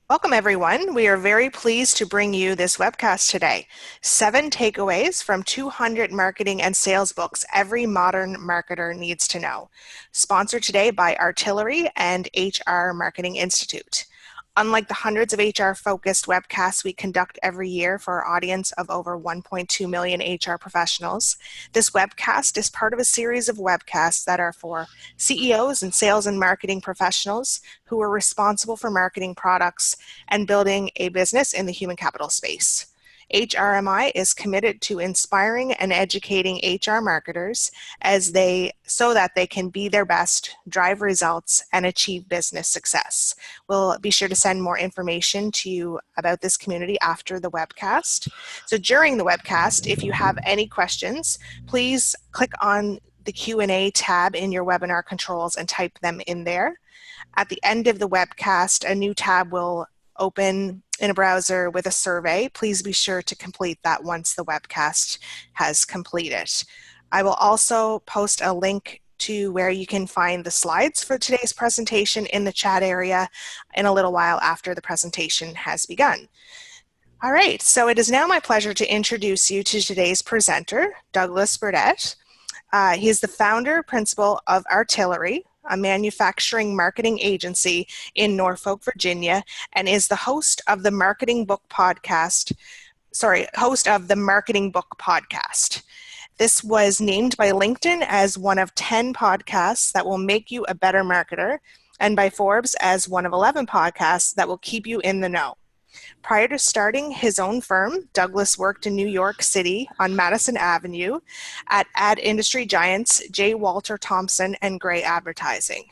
Welcome, everyone. We are very pleased to bring you this webcast today. 7 takeaways from 200 marketing and sales books every modern marketer needs to know. Sponsored today by Artillery and HR Marketing Institute. Unlike the hundreds of HR-focused webcasts we conduct every year for our audience of over 1.2 million HR professionals, this webcast is part of a series of webcasts that are for CEOs and sales and marketing professionals who are responsible for marketing products and building a business in the human capital space. HRMI is committed to inspiring and educating HR marketers so that they can be their best, drive results, and achieve business success. We'll be sure to send more information to you about this community after the webcast. So during the webcast, if you have any questions, please click on the Q&A tab in your webinar controls and type them in there. At the end of the webcast, a new tab will open in a browser with a survey. Please be sure to complete that once the webcast has completed. I will also post a link to where you can find the slides for today's presentation in the chat area in a little while after the presentation has begun. All right, so it is now my pleasure to introduce you to today's presenter, Douglas Burdett. He is the founder, principal of Artillery, a manufacturing marketing agency in Norfolk, Virginia, and is the host of the Marketing Book Podcast. This was named by LinkedIn as one of 10 podcasts that will make you a better marketer, and by Forbes as one of 11 podcasts that will keep you in the know. Prior to starting his own firm, Douglas worked in New York City on Madison Avenue at ad industry giants J. Walter Thompson and Gray Advertising.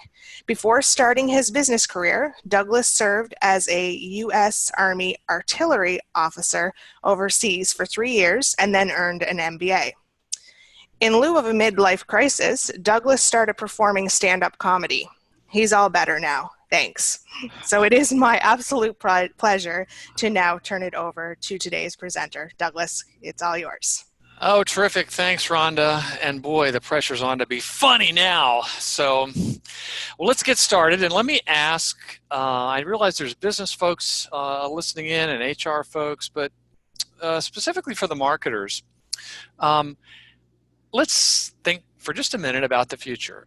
Before starting his business career, Douglas served as a U.S. Army artillery officer overseas for 3 years and then earned an MBA. In lieu of a midlife crisis, Douglas started performing stand-up comedy. He's all better now. Thanks. So it is my absolute pleasure to now turn it over to today's presenter. Douglas, it's all yours. Oh, terrific. Thanks, Rhonda. And boy, the pressure's on to be funny now. So, well, let's get started. And let me ask, I realize there's business folks listening in and HR folks, but specifically for the marketers, let's think for just a minute about the future.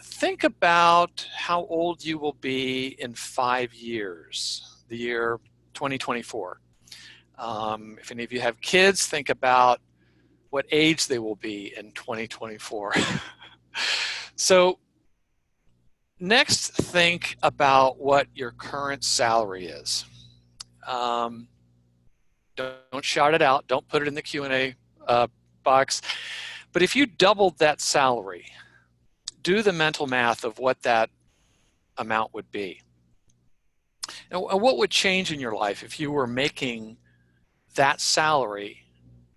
Think about how old you will be in 5 years, the year 2024. If any of you have kids, think about what age they will be in 2024. So next, think about what your current salary is. Don't shout it out. Don't put it in the Q&A box. But if you doubled that salary, do the mental math of what that amount would be. And what would change in your life if you were making that salary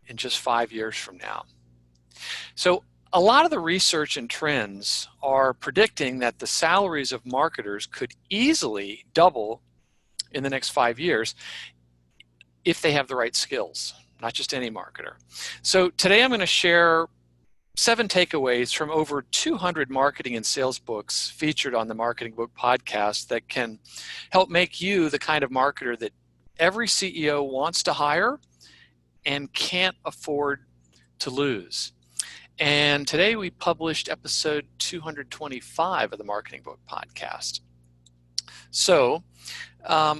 in just 5 years from now? So a lot of the research and trends are predicting that the salaries of marketers could easily double in the next 5 years if they have the right skills, not just any marketer. So today I'm going to share 7 takeaways from over 200 marketing and sales books featured on the Marketing Book Podcast that can help make you the kind of marketer that every CEO wants to hire and can't afford to lose. And today we published episode 225 of the Marketing Book Podcast. So a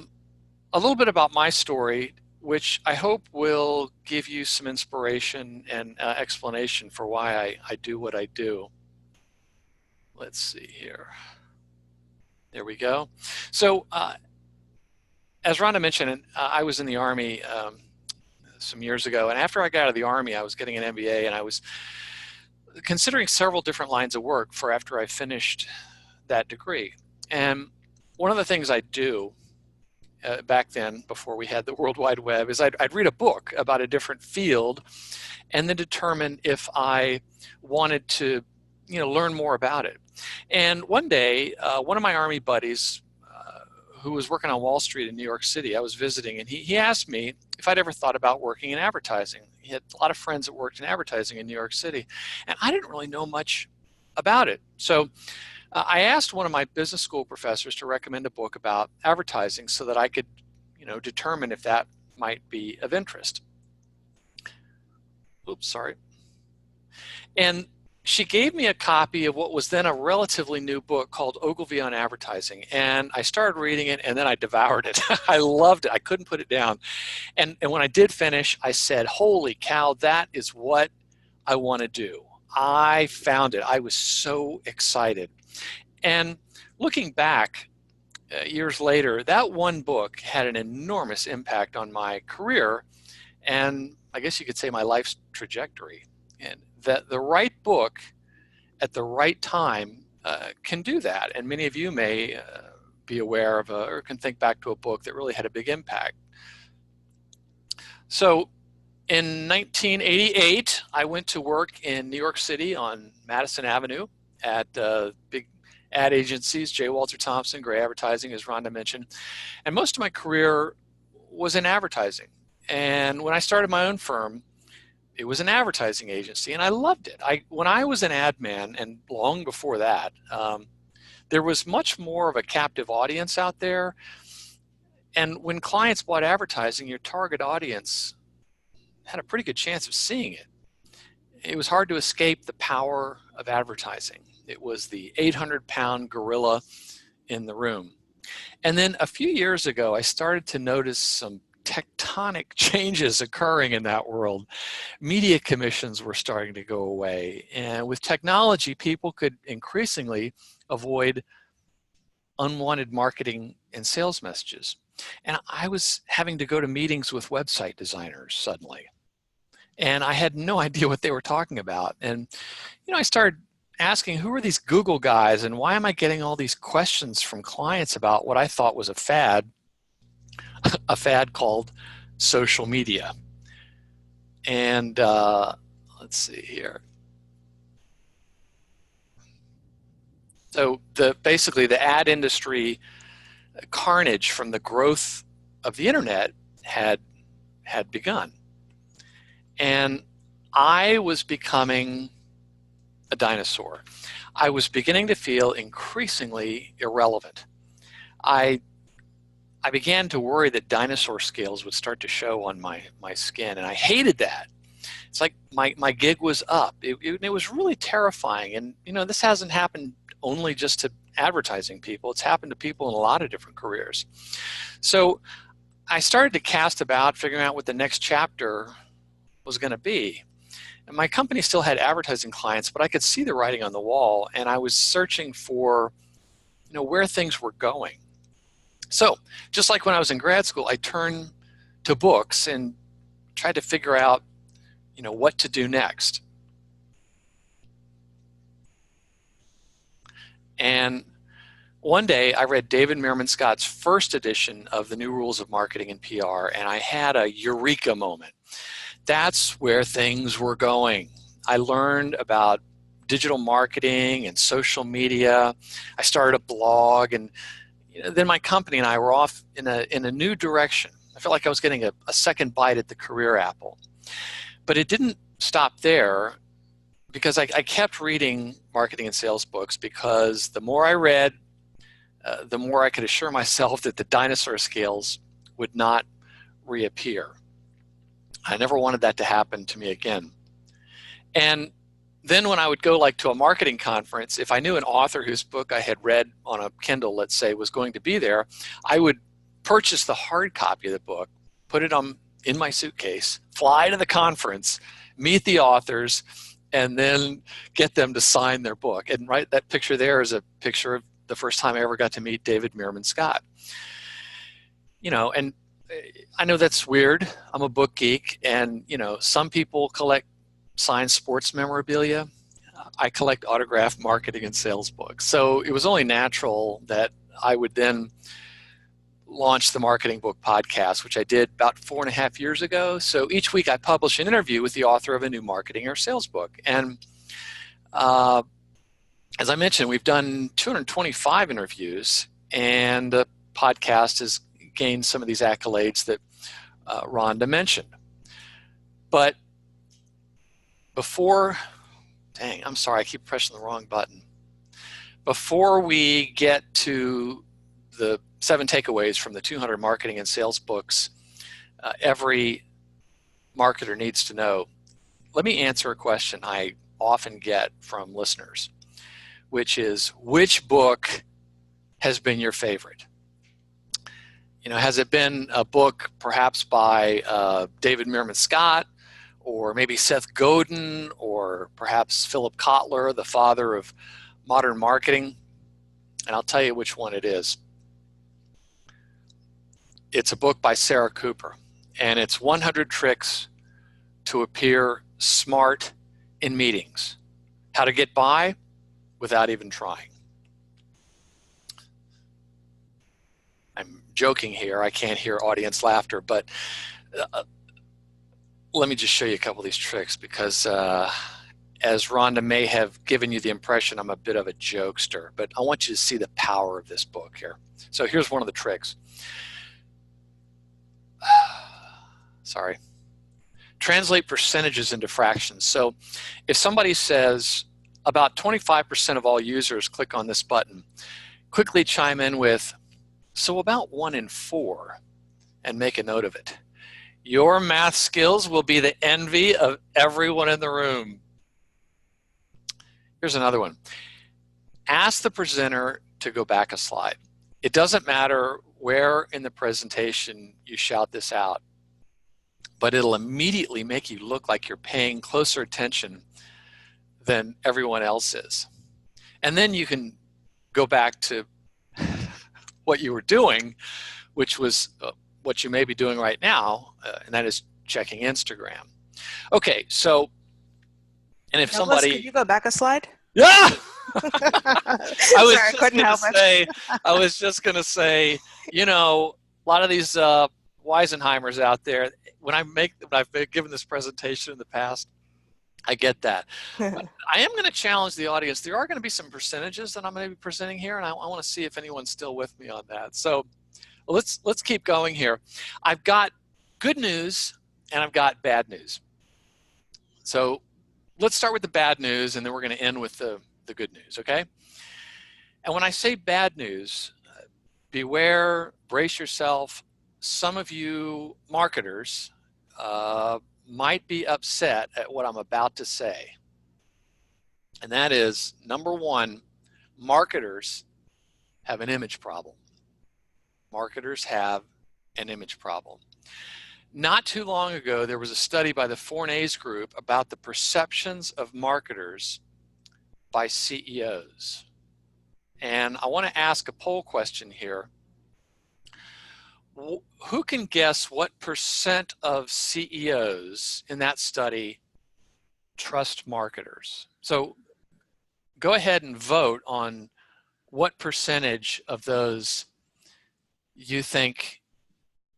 little bit about my story, which I hope will give you some inspiration and explanation for why I do what I do. Let's see here. There we go. So as Rhonda mentioned, I was in the Army some years ago, and after I got out of the Army, I was getting an MBA, and I was considering several different lines of work for after I finished that degree. And one of the things I do back then, before we had the World Wide Web, is I'd read a book about a different field and then determine if I wanted to learn more about it. And one day, one of my Army buddies who was working on Wall Street in New York City, I was visiting, and he asked me if I'd ever thought about working in advertising. He had a lot of friends that worked in advertising in New York City, and I didn't really know much about it. So I asked one of my business school professors to recommend a book about advertising so that I could, determine if that might be of interest. Oops, sorry. And she gave me a copy of what was then a relatively new book called Ogilvy on Advertising. And I started reading it and then I devoured it. I loved it. I couldn't put it down. And when I did finish, I said, holy cow, that is what I want to do. I found it. I was so excited. And looking back years later, that one book had an enormous impact on my career and I guess you could say my life's trajectory. And that the right book at the right time can do that. And many of you may be aware of or can think back to a book that really had a big impact. So in 1988, I went to work in New York City on Madison Avenue at big ad agencies, J. Walter Thompson, Gray Advertising, as Rhonda mentioned. And most of my career was in advertising. And when I started my own firm, it was an advertising agency, and I loved it. When I was an ad man, and long before that, there was much more of a captive audience out there. And when clients bought advertising, your target audience had a pretty good chance of seeing it. It was hard to escape the power of advertising. It was the 800-pound gorilla in the room. And then a few years ago, I started to notice some tectonic changes occurring in that world. Media commissions were starting to go away. And with technology, people could increasingly avoid unwanted marketing and sales messages. And I was having to go to meetings with website designers suddenly. And I had no idea what they were talking about. And, I started asking, who are these Google guys and why am I getting all these questions from clients about what I thought was a fad called social media. And let's see here. So basically the ad industry carnage from the growth of the internet had begun. And I was becoming a dinosaur. I was beginning to feel increasingly irrelevant. I began to worry that dinosaur scales would start to show on my skin, and I hated that. It's like my gig was up. It was really terrifying, and this hasn't happened only just to advertising people. It's happened to people in a lot of different careers. So I started to cast about figuring out what the next chapter was going to be. And my company still had advertising clients, but I could see the writing on the wall, and I was searching for where things were going. So just like when I was in grad school, I turned to books and tried to figure out what to do next. And one day I read David Meerman Scott's first edition of The New Rules of Marketing and PR, and I had a Eureka moment. That's where things were going. I learned about digital marketing and social media. I started a blog, and then my company and I were off in a new direction. I felt like I was getting a second bite at the career apple. But it didn't stop there, because I kept reading marketing and sales books, because the more I read, the more I could assure myself that the dinosaur scales would not reappear. I never wanted that to happen to me again. And then when I would go to a marketing conference, if I knew an author whose book I had read on a Kindle, let's say, was going to be there, I would purchase the hard copy of the book, put it in my suitcase, fly to the conference, meet the authors, and then get them to sign their book. And that picture there is a picture of the first time I ever got to meet David Meerman Scott. And I know that's weird. I'm a book geek, and some people collect signed sports memorabilia. I collect autographed marketing and sales books. So it was only natural that I would then launch the Marketing Book Podcast, which I did about 4.5 years ago. So each week I publish an interview with the author of a new marketing or sales book. And as I mentioned, we've done 225 interviews, and the podcast has gained some of these accolades that Rhonda mentioned. But I'm sorry, I keep pressing the wrong button. before we get to the 7 takeaways from the 200 marketing and sales books every marketer needs to know, let me answer a question I often get from listeners, which is, which book has been your favorite? You know, has it been a book perhaps by David Meerman Scott, or maybe Seth Godin, or perhaps Philip Kotler, the father of modern marketing? And I'll tell you which one it is. It's a book by Sarah Cooper, and it's 100 Tricks to Appear Smart in Meetings. How to get by without even trying. I'm joking here. I can't hear audience laughter, but let me just show you a couple of these tricks, because as Rhonda may have given you the impression, I'm a bit of a jokester, but I want you to see the power of this book here. So here's one of the tricks. Sorry. Translate percentages into fractions. So if somebody says about 25% of all users click on this button, quickly chime in with, so about 1 in 4, and make a note of it. Your math skills will be the envy of everyone in the room. Here's another one. Ask the presenter to go back a slide. It doesn't matter where in the presentation you shout this out, but it'll immediately make you look like you're paying closer attention than everyone else is. And then you can go back to what you were doing, which was what you may be doing right now, and that is checking Instagram. Okay, so, and if Douglas, somebody... could you go back a slide? Yeah! I couldn't help it. I was just going to say, you know, a lot of these Weisenheimers out there, when I've given this presentation in the past, I get that. But I am going to challenge the audience. There are going to be some percentages that I'm going to be presenting here, and I want to see if anyone's still with me on that. So let's keep going here. I've got good news and I've got bad news. So let's start with the bad news, and then we're going to end with the good news, okay? And when I say bad news, beware, brace yourself. Some of you marketers might be upset at what I'm about to say. And that is, number one, marketers have an image problem. Marketers have an image problem. Not too long ago, there was a study by the Fournaise Group about the perceptions of marketers by CEOs. And I want to ask a poll question here. Who can guess what percent of CEOs in that study trust marketers? So go ahead and vote on what percentage of those you think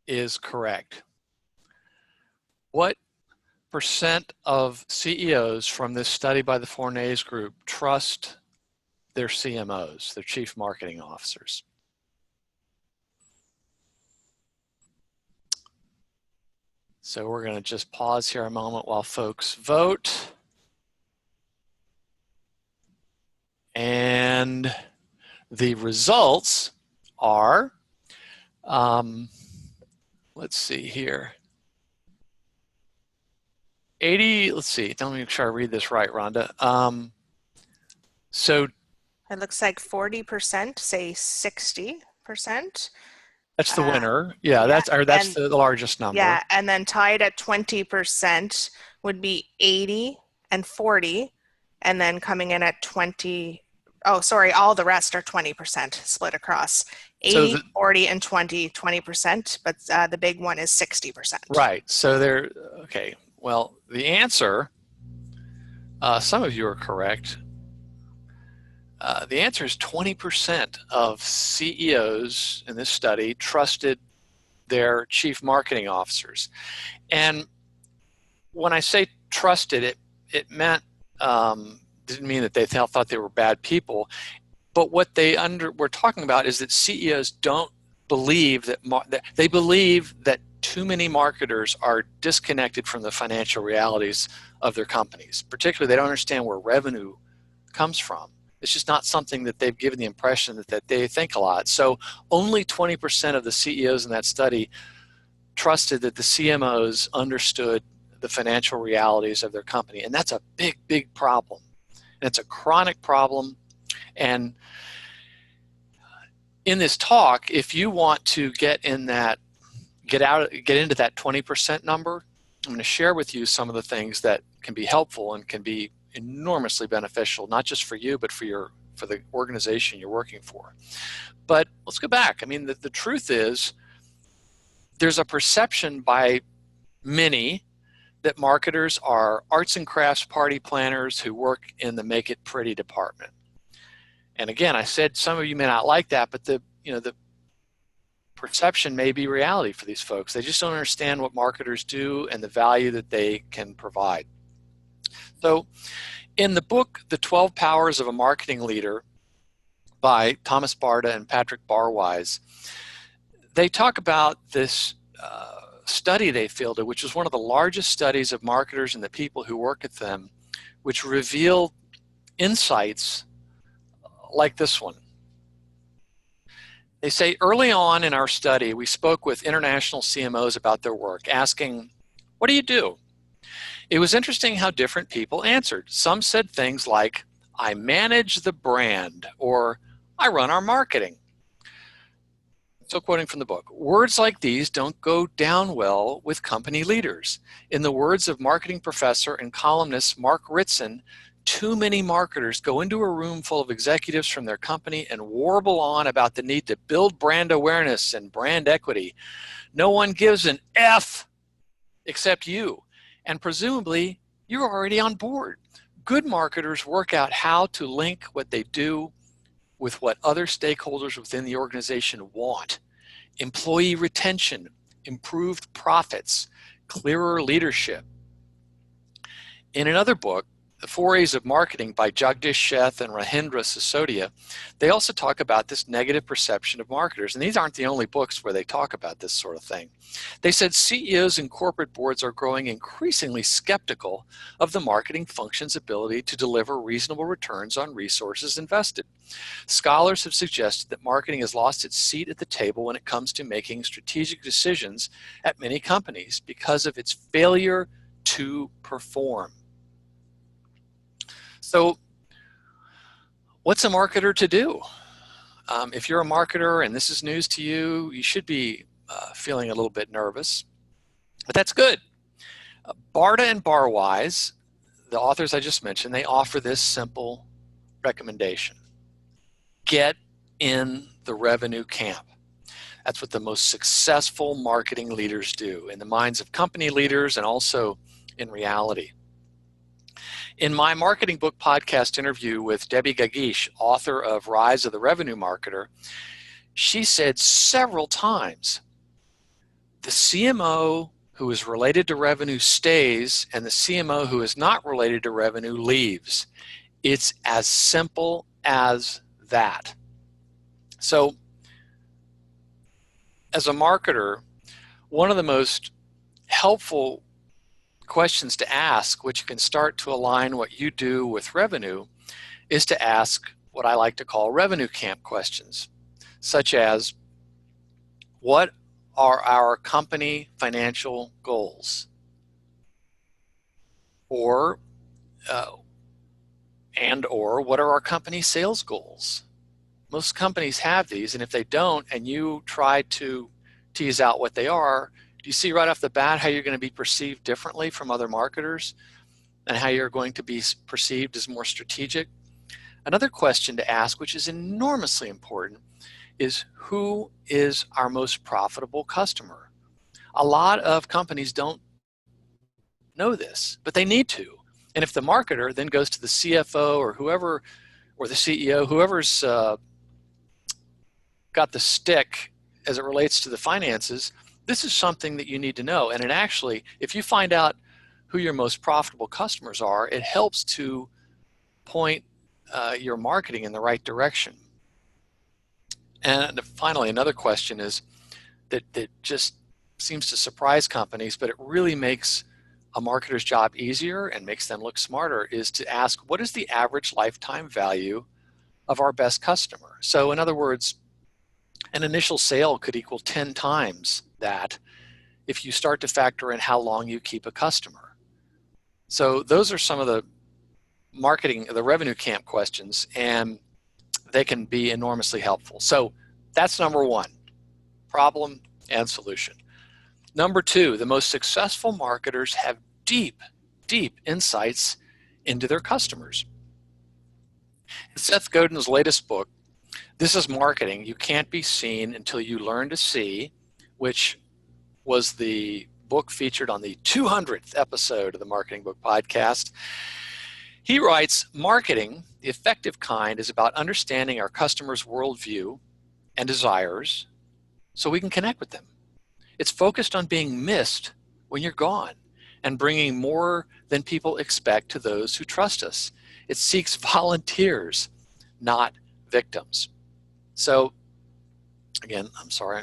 is correct. What percent of CEOs from this study by the Fournaise Group trust their CMOs, their chief marketing officers? So we're going to just pause here a moment while folks vote. And the results are, let's see here. 80, let's see, let me make sure I read this right, Rhonda. So it looks like 40% say 60%. That's the winner. Yeah, that's the largest number. Yeah, and then tied at 20% would be 80 and 40, and then coming in at 20. Oh, sorry, all the rest are 20% split across 80, so 40, and 20%, but the big one is 60%. Right. So they're okay. Well, the answer, some of you are correct. The answer is 20% of CEOs in this study trusted their chief marketing officers. And when I say trusted, it meant, didn't mean that they thought they were bad people, but what we're talking about is that CEOs don't believe that, they believe that too many marketers are disconnected from the financial realities of their companies. Particularly, they don't understand where revenue comes from. It's just not something that they've given the impression that they think a lot. So only 20% of the CEOs in that study trusted that the CMOs understood the financial realities of their company. And that's a big, big problem. And it's a chronic problem. And in this talk, if you want to get into that 20% number, I'm going to share with you some of the things that can be helpful and can be enormously beneficial, not just for you, but for the organization you're working for. But let's go back. I mean, the truth is there's a perception by many that marketers are arts and crafts party planners who work in the make it pretty department. And again, I said some of you may not like that, but the perception may be reality for these folks. They just don't understand what marketers do and the value that they can provide. So in the book, The 12 Powers of a Marketing Leader by Thomas Barta and Patrick Barwise, they talk about this study they fielded, which was one of the largest studies of marketers and the people who work at them, which revealed insights like this one. They say, early on in our study, we spoke with international CMOs about their work, asking, what do you do? It was interesting how different people answered. Some said things like, I manage the brand, or I run our marketing. So quoting from the book, words like these don't go down well with company leaders. In the words of marketing professor and columnist Mark Ritson, too many marketers go into a room full of executives from their company and warble on about the need to build brand awareness and brand equity. No one gives an F except you, and presumably you're already on board. Good marketers work out how to link what they do with what other stakeholders within the organization want. Employee retention, improved profits, clearer leadership. In another book, The Forays of Marketing by Jagdish Sheth and Rahindra Sisodia, they also talk about this negative perception of marketers. And these aren't the only books where they talk about this sort of thing. They said CEOs and corporate boards are growing increasingly skeptical of the marketing function's ability to deliver reasonable returns on resources invested. Scholars have suggested that marketing has lost its seat at the table when it comes to making strategic decisions at many companies because of its failure to perform. So what's a marketer to do? If you're a marketer and this is news to you, you should be feeling a little bit nervous, but that's good. Barta and Barwise, the authors I just mentioned, they offer this simple recommendation. Get in the revenue camp. That's what the most successful marketing leaders do in the minds of company leaders and also in reality. In my marketing book podcast interview with Debbie Gagish, author of Rise of the Revenue Marketer, she said several times, the CMO who is related to revenue stays and the CMO who is not related to revenue leaves. It's as simple as that. So as a marketer, one of the most helpful questions to ask, which can start to align what you do with revenue, is to ask what I like to call revenue camp questions, such as, what are our company financial goals? Or, or what are our company sales goals? Most companies have these, and if they don't, and you try to tease out what they are, do you see right off the bat how you're going to be perceived differently from other marketers and how you're going to be perceived as more strategic? Another question to ask, which is enormously important, is who is our most profitable customer? A lot of companies don't know this, but they need to. And if the marketer then goes to the CFO or whoever, or the CEO, whoever's got the stick as it relates to the finances, this is something that you need to know. And it actually, if you find out who your most profitable customers are, it helps to point your marketing in the right direction. And finally, another question is that just seems to surprise companies, but it really makes a marketer's job easier and makes them look smarter, is to ask, what is the average lifetime value of our best customer. So in other words, an initial sale could equal 10 times that if you start to factor in how long you keep a customer. So those are some of the marketing, the revenue camp questions, and they can be enormously helpful. So that's number one, problem and solution. Number two, the most successful marketers have deep, deep insights into their customers. In Seth Godin's latest book, This is Marketing, You Can't Be Seen Until You Learn to See, which was the book featured on the 200th episode of the Marketing Book Podcast. He writes, marketing, the effective kind, is about understanding our customers' worldview and desires so we can connect with them. It's focused on being missed when you're gone and bringing more than people expect to those who trust us. It seeks volunteers, not victims. So, again, I'm sorry,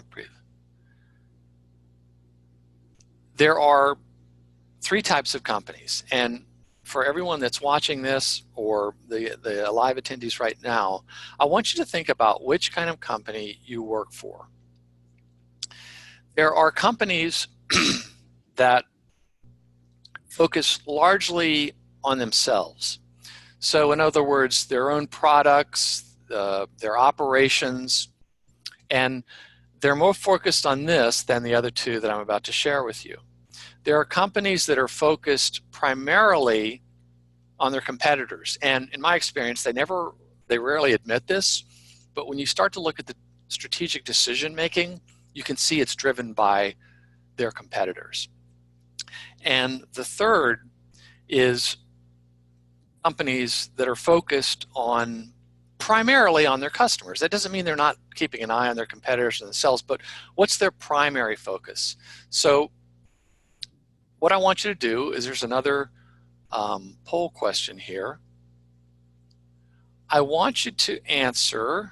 there are three types of companies, and for everyone that's watching this or the live attendees right now, I want you to think about which kind of company you work for. There are companies that focus largely on themselves. So in other words, their own products, their operations, and they're more focused on this than the other two that I'm about to share with you. There are companies that are focused primarily on their competitors. And in my experience, they rarely admit this, but when you start to look at the strategic decision making, you can see it's driven by their competitors. And the third is companies that are focused on primarily on their customers. That doesn't mean they're not keeping an eye on their competitors and themselves, but what's their primary focus? So what I want you to do is there's another poll question here. I want you to answer,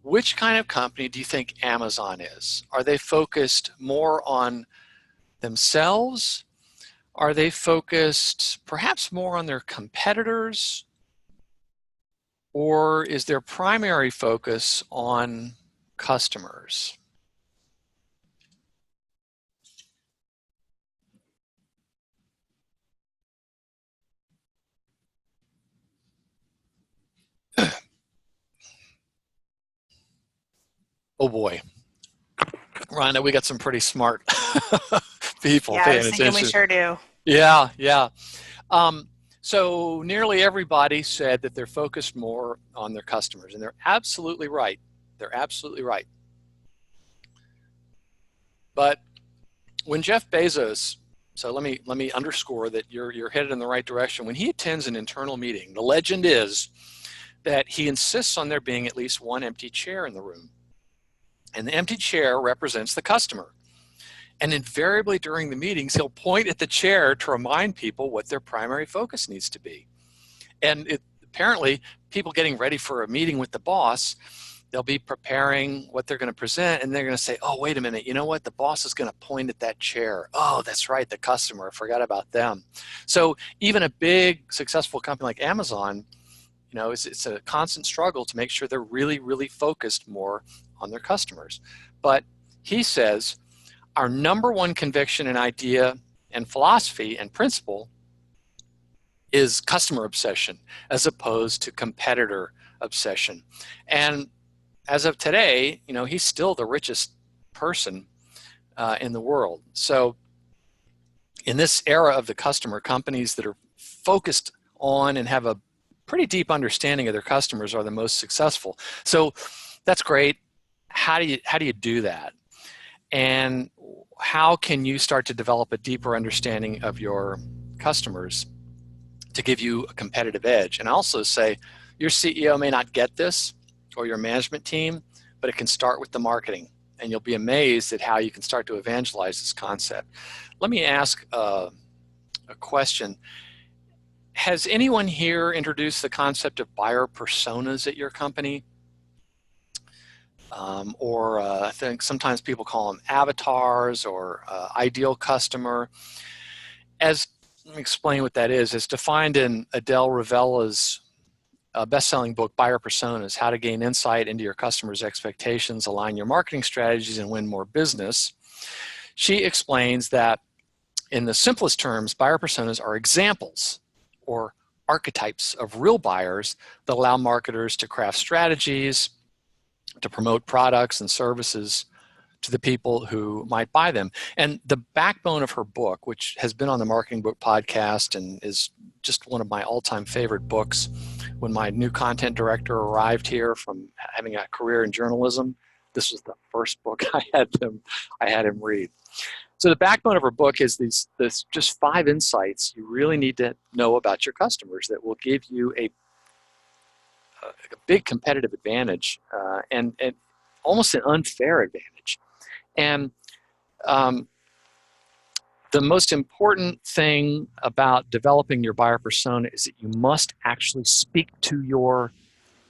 which kind of company do you think Amazon is? Are they focused more on themselves? Are they focused perhaps more on their competitors? Or is their primary focus on customers? Oh boy. Rhonda, we got some pretty smart people Yeah, I paying was thinking we attention. sure do. Yeah, yeah. So nearly everybody said that they're focused more on their customers, and they're absolutely right. They're absolutely right. But when Jeff Bezos, so let me underscore that you're headed in the right direction. When he attends an internal meeting, the legend is that he insists on there being at least one empty chair in the room. And the empty chair represents the customer. And invariably during the meetings, he'll point at the chair to remind people what their primary focus needs to be. And apparently, people getting ready for a meeting with the boss, they'll be preparing what they're going to present, and they're going to say, oh, wait a minute, you know what? The boss is going to point at that chair. Oh, that's right, the customer. I forgot about them. So even a big, successful company like Amazon, you know, it's a constant struggle to make sure they're really, really focused more on their customers. But he says, our number one conviction and idea and philosophy and principle is customer obsession as opposed to competitor obsession. And as of today, you know, he's still the richest person in the world. So in this era of the customer, companies that are focused on and have a pretty deep understanding of their customers are the most successful. So that's great. How do you do that? And how can you start to develop a deeper understanding of your customers to give you a competitive edge? And I also say your CEO may not get this, or your management team, but it can start with the marketing, and you'll be amazed at how you can start to evangelize this concept. Let me ask a question. Has anyone here introduced the concept of buyer personas at your company? I think sometimes people call them avatars or ideal customer. Let me explain what that is. It's defined in Adele Ravella's best-selling book, Buyer Personas, How to Gain Insight into Your Customers' Expectations, Align Your Marketing Strategies, and Win More Business, she explains that in the simplest terms, buyer personas are examples or archetypes of real buyers that allow marketers to craft strategies, to promote products and services to the people who might buy them. And the backbone of her book, which has been on the Marketing Book Podcast and is just one of my all-time favorite books, when my new content director arrived here from having a career in journalism, this was the first book I had him read. So the backbone of her book is this just 5 insights you really need to know about your customers that will give you a big competitive advantage and almost an unfair advantage. And the most important thing about developing your buyer persona is that you must actually speak to your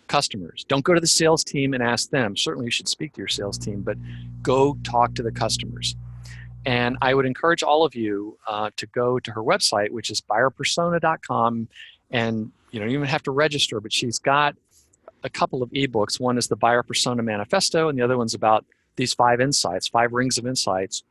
customers. Don't go to the sales team and ask them. Certainly you should speak to your sales team, but go talk to the customers. And I would encourage all of you to go to her website, which is buyerpersona.com. And you don't even have to register, but she's got a couple of ebooks. One is the Buyer Persona Manifesto, and the other one's about these 5 insights, 5 rings of insights.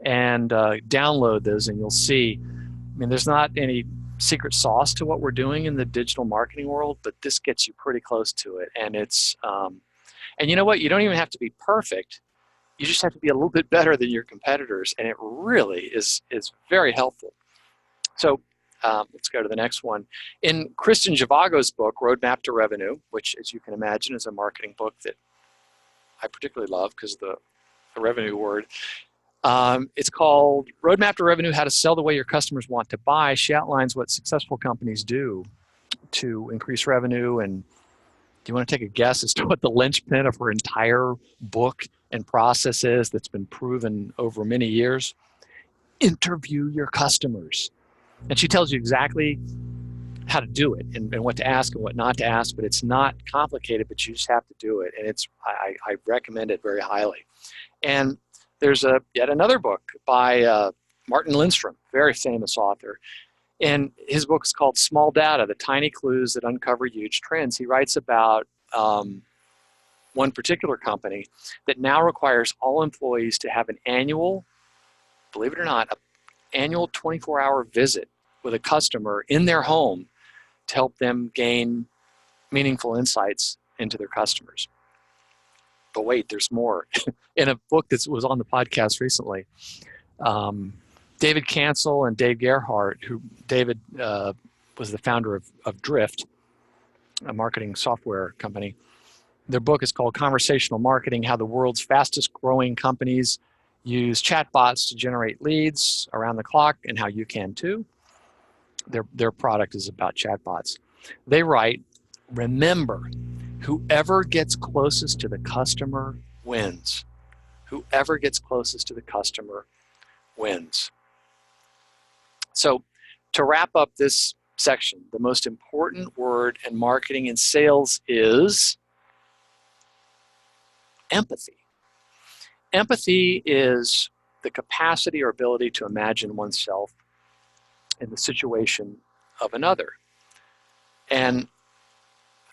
And download those, and you'll see. I mean, there's not any secret sauce to what we're doing in the digital marketing world, but this gets you pretty close to it. And it's, and you know what? You don't even have to be perfect. You just have to be a little bit better than your competitors, and it really is very helpful. So let's go to the next one. In Kristen Zhivago's book, Roadmap to Revenue, which, as you can imagine, is a marketing book that I particularly love because the revenue word. It's called Roadmap to Revenue, How to Sell the Way Your Customers Want to Buy. She outlines what successful companies do to increase revenue. And do you want to take a guess as to what the linchpin of her entire book and process is that's been proven over many years? Interview your customers. And she tells you exactly how to do it and what to ask and what not to ask, but it's not complicated, but you just have to do it. And I recommend it very highly. And there's yet another book by Martin Lindstrom, very famous author. And his book is called Small Data, The Tiny Clues That Uncover Huge Trends. He writes about one particular company that now requires all employees to have an annual, believe it or not, an annual 24-hour visit with a customer in their home to help them gain meaningful insights into their customers. But wait, there's more. In a book that was on the podcast recently, David Cancel and Dave Gerhardt, who David was the founder of Drift, a marketing software company. Their book is called Conversational Marketing, How the World's Fastest Growing Companies Use Chatbots to Generate Leads Around the Clock, and how you can too. Their product is about chatbots. They write, remember, whoever gets closest to the customer wins. Whoever gets closest to the customer wins. So to wrap up this section, the most important word in marketing and sales is empathy. Empathy is the capacity or ability to imagine oneself in the situation of another. And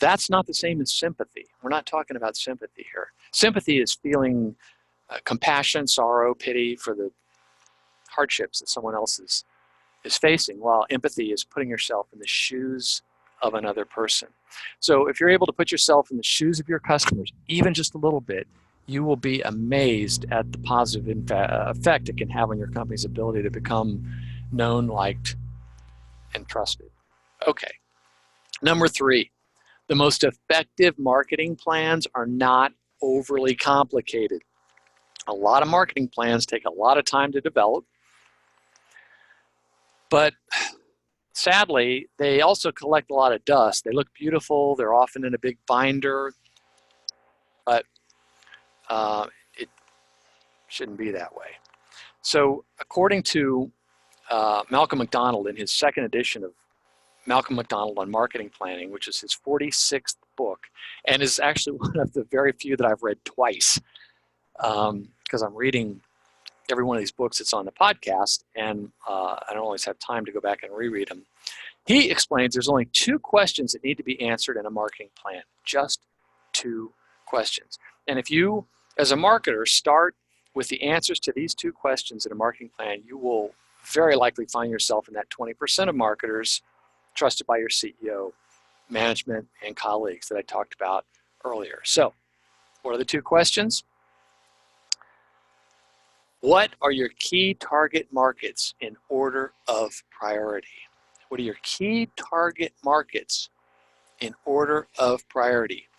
that's not the same as sympathy. We're not talking about sympathy here. Sympathy is feeling compassion, sorrow, pity for the hardships that someone else is facing, while empathy is putting yourself in the shoes of another person. So if you're able to put yourself in the shoes of your customers, even just a little bit, you will be amazed at the positive effect it can have on your company's ability to become known, liked, and trusted. Okay. Number 3, the most effective marketing plans are not overly complicated. A lot of marketing plans take a lot of time to develop, but sadly, they also collect a lot of dust. They look beautiful. They're often in a big binder, but it shouldn't be that way. So according to Malcolm MacDonald, in his second edition of Malcolm MacDonald on Marketing Planning, which is his 46th book, and is actually one of the very few that I've read twice, because I'm reading every one of these books that's on the podcast, and I don't always have time to go back and reread them. He explains there's only 2 questions that need to be answered in a marketing plan, just 2 questions. And if you, as a marketer, start with the answers to these 2 questions in a marketing plan, you will very likely find yourself in that 20% of marketers trusted by your CEO, management, and colleagues that I talked about earlier. So, what are the 2 questions? What are your key target markets in order of priority? What are your key target markets in order of priority?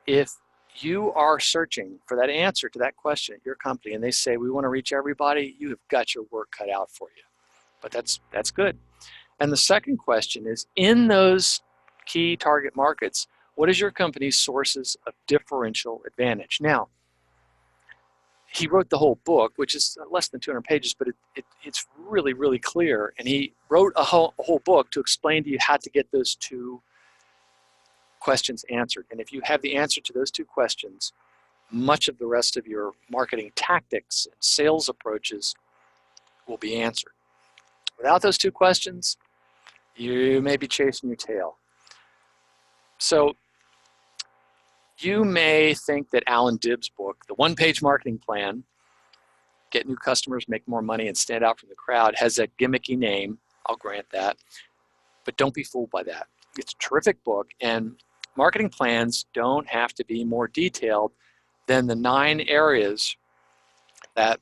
If you are searching for that answer to that question at your company and they say, we want to reach everybody, you have got your work cut out for you. But that's good. And the second question is, in those key target markets, what is your company's sources of differential advantage? Now, he wrote the whole book, which is less than 200 pages, but it's really, really clear. And he wrote a whole book to explain to you how to get those 2 questions answered. And if you have the answer to those 2 questions, much of the rest of your marketing tactics and sales approaches will be answered. Without those 2 questions, you may be chasing your tail. So you may think that Alan Dibbs' book, the 1-page marketing plan, get new customers, make more money, and stand out from the crowd, has a gimmicky name. I'll grant that. But don't be fooled by that. It's a terrific book, and marketing plans don't have to be more detailed than the 9 areas that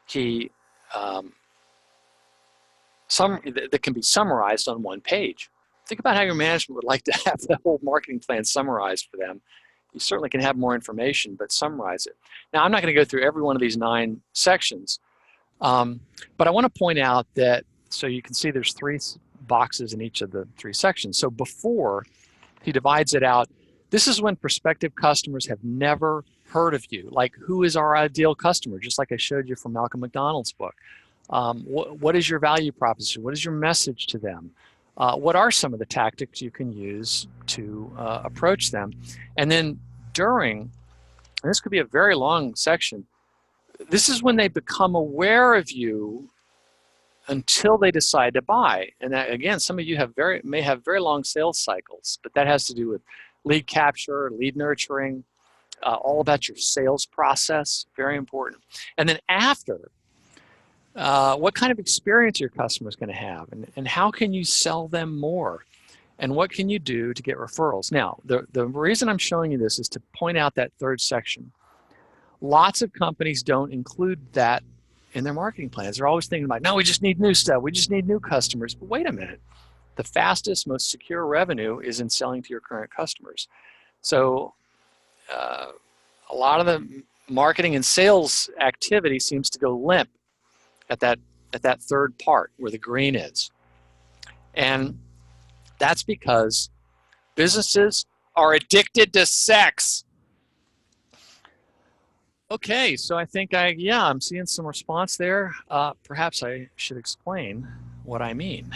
he that can be summarized on 1 page. Think about how your management would like to have the whole marketing plan summarized for them. You certainly can have more information, but summarize it. Now, I'm not going to go through every one of these 9 sections, but I want to point out that, so you can see there's 3 boxes in each of the 3 sections. So before he divides it out, this is when prospective customers have never heard of you. Like, who is our ideal customer? Just like I showed you from Malcolm MacDonald's book. What is your value proposition? What is your message to them? What are some of the tactics you can use to approach them? And then during, and this could be a very long section, this is when they become aware of you until they decide to buy. And that, again, some of you may have very long sales cycles, but that has to do with lead capture, lead nurturing, all about your sales process, very important. And then after, what kind of experience your customer is going to have, and how can you sell them more, and what can you do to get referrals? Now, the reason I'm showing you this is to point out that 3rd section. Lots of companies don't include that in their marketing plans. They're always thinking about, no, we just need new stuff. We just need new customers. But wait a minute. The fastest, most secure revenue is in selling to your current customers. So a lot of the marketing and sales activity seems to go limp at that 3rd part where the green is. And that's because businesses are addicted to sex. Okay, so I think I'm seeing some response there. Perhaps I should explain what I mean.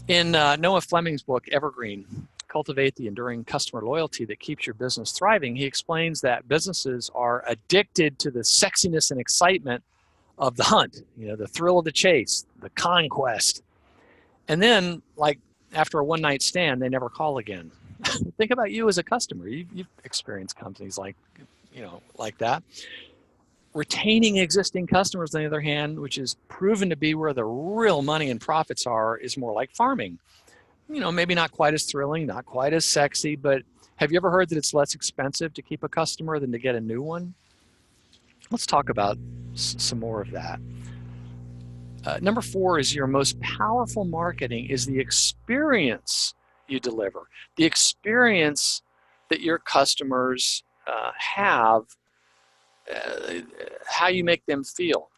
In Noah Fleming's book, Evergreen, Cultivate the Enduring Customer Loyalty That Keeps Your Business Thriving, he explains that businesses are addicted to the sexiness and excitement of the hunt, the thrill of the chase, the conquest. And then, like, after a one-night stand, they never call again. Think about you as a customer. You've experienced companies like that. Retaining existing customers, on the other hand, which is proven to be where the real money and profits are, is more like farming. Maybe not quite as thrilling, not quite as sexy, but have you ever heard that it's less expensive to keep a customer than to get a new one? Let's talk about some more of that. Number 4 is your most powerful marketing is the experience you deliver, the experience that your customers have, how you make them feel.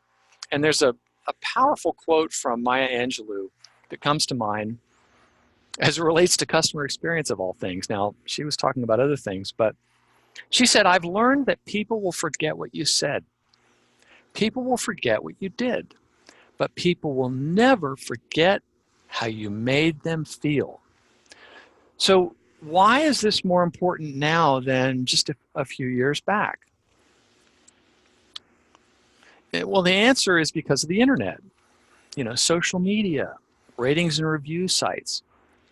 And there's a powerful quote from Maya Angelou that comes to mind as it relates to customer experience of all things. Now, she was talking about other things, but she said, I've learned that people will forget what you said. People will forget what you did, but people will never forget how you made them feel. So why is this more important now than just a few years back? Well, the answer is because of the internet, social media, ratings and review sites.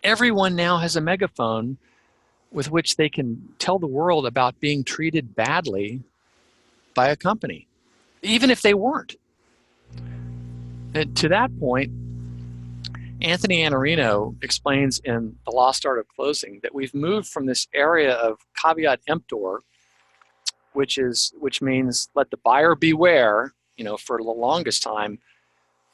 Everyone now has a megaphone with which they can tell the world about being treated badly by a company, even if they weren't. And to that point, Anthony Iannarino explains in The Lost Art of Closing that we've moved from this area of caveat emptor, which means let the buyer beware. For the longest time,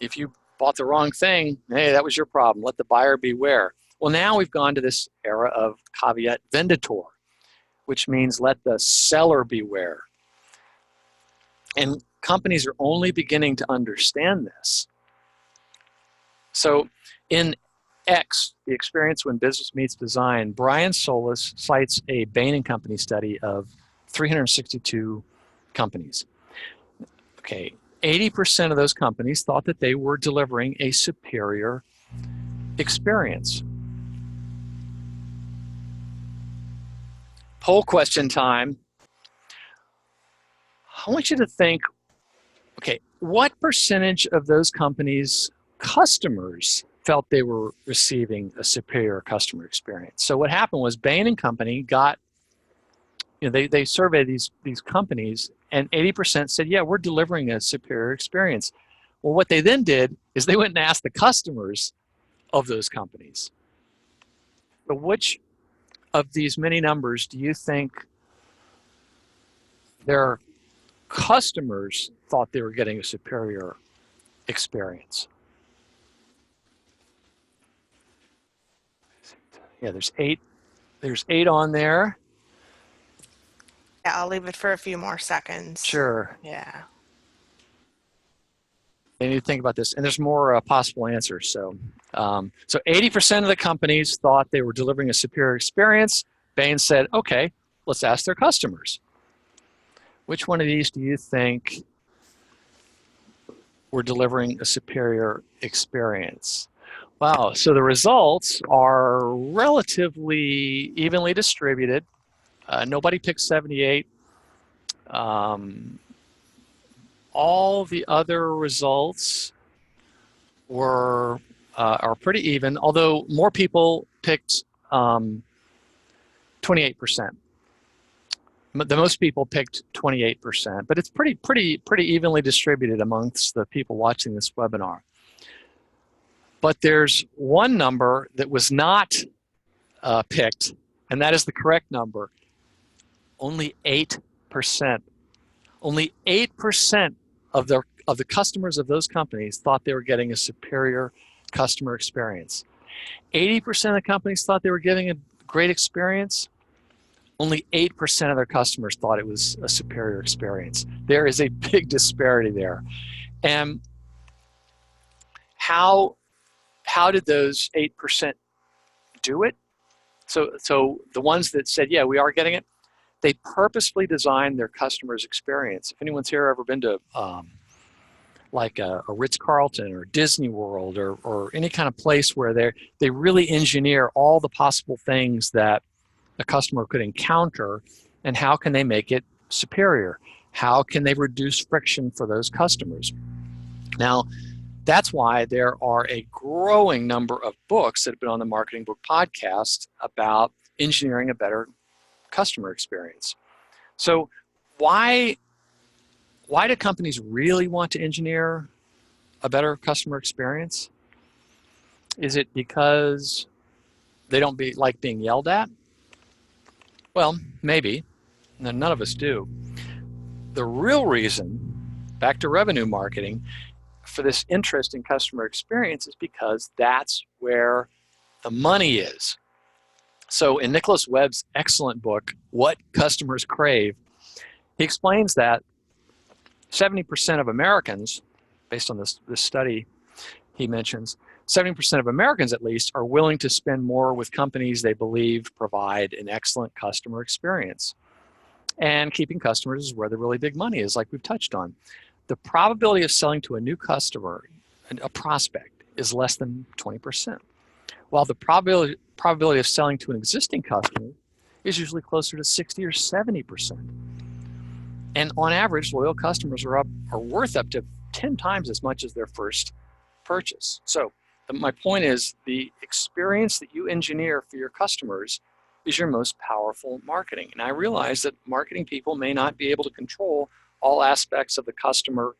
if you bought the wrong thing, hey, that was your problem. Let the buyer beware. Well, now we've gone to this era of caveat venditor, which means let the seller beware. And companies are only beginning to understand this. So in X, The Experience When Business Meets Design, Brian Solis cites a Bain & Company study of 362 companies. Okay, 80% of those companies thought that they were delivering a superior experience. Poll question time. I want you to think, okay, what percentage of those companies' customers felt they were receiving a superior customer experience? So what happened was Bain & Company got, they surveyed these companies, and 80% said, yeah, we're delivering a superior experience. Well, what they then did is they went and asked the customers of those companies. So which of these many numbers do you think their customers thought they were getting a superior experience? Yeah, there's eight on there. Yeah, I'll leave it for a few more seconds. Sure. Yeah. They need to think about this, and there's more possible answers. So 80% of the companies thought they were delivering a superior experience. Bain said, okay, let's ask their customers. Which one of these do you think were delivering a superior experience? Wow, so the results are relatively evenly distributed. Nobody picked 78. All the other results are pretty even, although more people picked 28%. The most people picked 28%, but it's pretty evenly distributed amongst the people watching this webinar. But there's one number that was not picked, and that is the correct number. Only 8%. Only 8% of the customers of those companies thought they were getting a superior customer experience. 80% of the companies thought they were getting a great experience. Only 8% of their customers thought it was a superior experience. There is a big disparity there. And how did those 8% do it? So the ones that said, yeah, we are getting it, they purposefully designed their customer's experience. If anyone's here ever been to like a Ritz-Carlton or Disney World or any kind of place where they really engineer all the possible things that a customer could encounter, and how can they make it superior? How can they reduce friction for those customers? Now, that's why there are a growing number of books that have been on the Marketing Book Podcast about engineering a better customer experience. So why do companies really want to engineer a better customer experience? Is it because they don't like being yelled at? Well, maybe. None of us do. The real reason, back to revenue marketing, for this interest in customer experience is because that's where the money is. So in Nicholas Webb's excellent book, What Customers Crave, he explains that 70% of Americans, based on this study he mentions, 70% of Americans, at least, are willing to spend more with companies they believe provide an excellent customer experience. And keeping customers is where the really big money is, like we've touched on. The probability of selling to a new customer, a prospect, is less than 20%, while the probability of selling to an existing customer is usually closer to 60 or 70%. And on average, loyal customers are worth up to 10 times as much as their first purchase. So My point is the experience that you engineer for your customers is your most powerful marketing. And I realize that marketing people may not be able to control all aspects of the customer